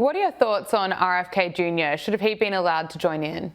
What are your thoughts on RFK Junior? Should have he been allowed to join in?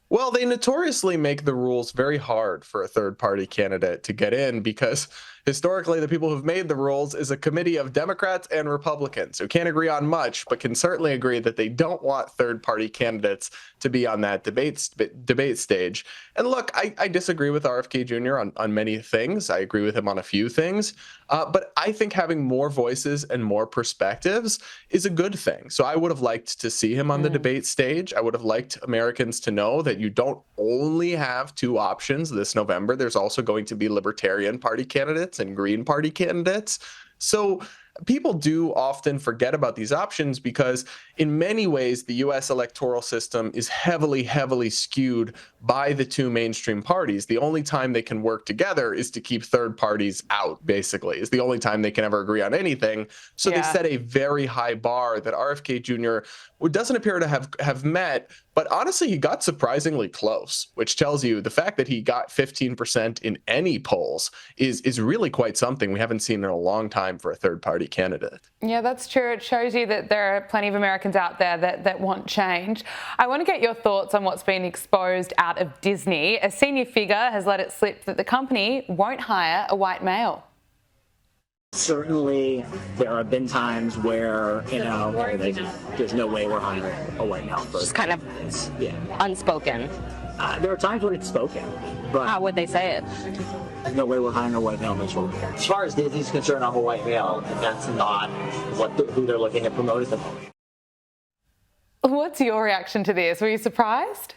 Well, they notoriously make the rules very hard for a third-party candidate to get in because historically the people who've made the rules is a committee of Democrats and Republicans who can't agree on much, but can certainly agree that they don't want third-party candidates to be on that debate stage. And look, I disagree with RFK Jr. on many things. I agree with him on a few things, but I think having more voices and more perspectives is a good thing. So I would have liked to see him on the debate stage. I would have liked Americans to know that you don't only have two options this November. There's also going to be Libertarian Party candidates and Green Party candidates. So people do often forget about these options because in many ways, the US electoral system is heavily, heavily skewed by the two mainstream parties. The only time they can work together is to keep third parties out, basically. It's the only time they can ever agree on anything. So they set a very high bar that RFK Jr. doesn't appear to have met. But honestly, he got surprisingly close, which tells you the fact that he got 15% in any polls is really quite something we haven't seen in a long time for a third-party candidate. Yeah, that's true. It shows you that there are plenty of Americans out there that want change. I want to get your thoughts on what's been exposed out of Disney. A senior figure has let it slip that the company won't hire a white male. Certainly, there have been times where, there's no way we're hiring a white male. Just kind of unspoken. There are times when it's spoken, but how would they say it? There's no way we're hiring a white male in this role. As far as Disney's concerned, I'm a white male, and that's not who they're looking to promote at the moment. What's your reaction to this? Were you surprised?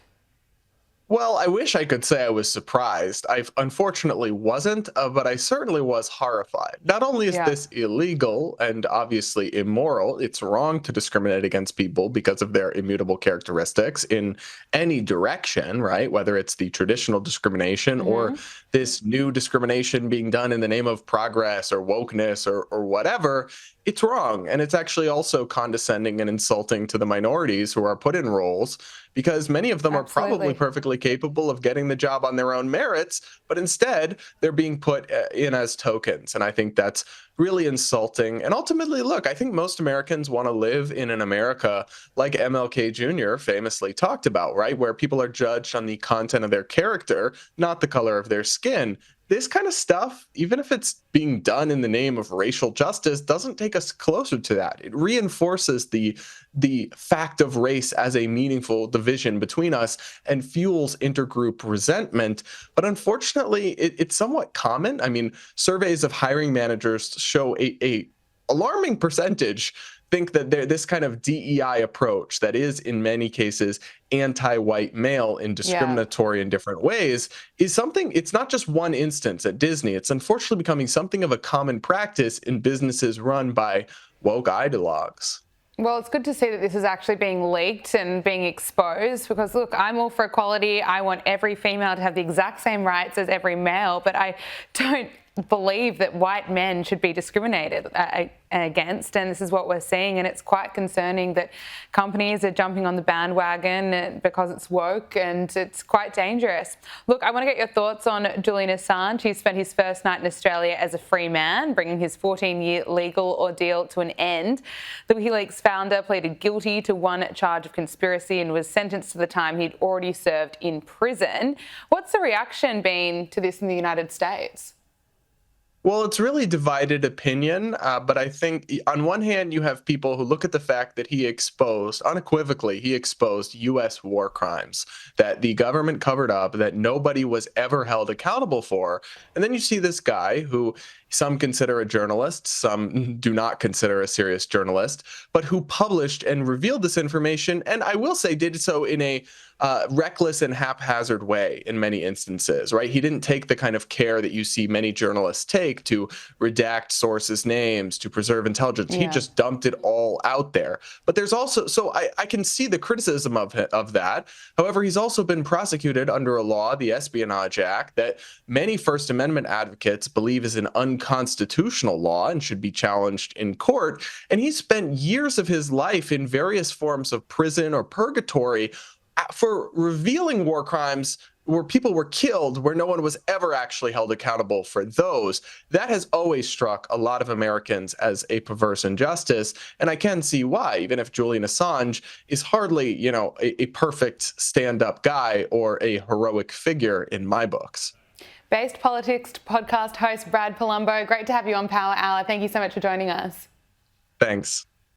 Well, I wish I could say I was surprised. I unfortunately wasn't, but I certainly was horrified. Not only is this illegal and obviously immoral, it's wrong to discriminate against people because of their immutable characteristics in any direction, right? Whether it's the traditional discrimination or this new discrimination being done in the name of progress or wokeness or whatever, it's wrong. And it's actually also condescending and insulting to the minorities who are put in roles because many of them are probably perfectly capable of getting the job on their own merits, but instead they're being put in as tokens. And I think that's really insulting. And ultimately, look, I think most Americans want to live in an America like MLK Jr. famously talked about, right? Where people are judged on the content of their character, not the color of their skin. This kind of stuff, even if it's being done in the name of racial justice, doesn't take us closer to that. It reinforces the fact of race as a meaningful division between us and fuels intergroup resentment. But unfortunately, it's somewhat common. I mean, surveys of hiring managers show a alarming percentage think that this kind of DEI approach that is in many cases anti-white male and discriminatory in different ways is something, it's not just one instance at Disney. It's unfortunately becoming something of a common practice in businesses run by woke ideologues. Well, it's good to see that this is actually being leaked and being exposed because, look, I'm all for equality. I want every female to have the exact same rights as every male, but I don't believe that white men should be discriminated against, and this is what we're seeing, and it's quite concerning that companies are jumping on the bandwagon because it's woke, and it's quite dangerous. Look, I want to get your thoughts on Julian Assange. He spent his first night in Australia as a free man, bringing his 14-year legal ordeal to an end. The WikiLeaks founder pleaded guilty to one charge of conspiracy and was sentenced to the time he'd already served in prison. What's the reaction been to this in the United States? Well, it's really divided opinion, but I think on one hand, you have people who look at the fact that he exposed, unequivocally, he exposed U.S. war crimes that the government covered up, that nobody was ever held accountable for. And then you see this guy who some consider a journalist, some do not consider a serious journalist, but who published and revealed this information, and I will say did so in a reckless and haphazard way in many instances, right? He didn't take the kind of care that you see many journalists take to redact sources' names, to preserve intelligence. He just dumped it all out there. But there's also, so I can see the criticism of that. However, he's also been prosecuted under a law, the Espionage Act, that many First Amendment advocates believe is an unconstitutional law and should be challenged in court. And he spent years of his life in various forms of prison or purgatory for revealing war crimes where people were killed, where no one was ever actually held accountable for those. That has always struck a lot of Americans as a perverse injustice. And I can see why, even if Julian Assange is hardly, a perfect stand-up guy or a heroic figure in my books. Based Politics podcast host Brad Polumbo, great to have you on Power Hour. Thank you so much for joining us. Thanks.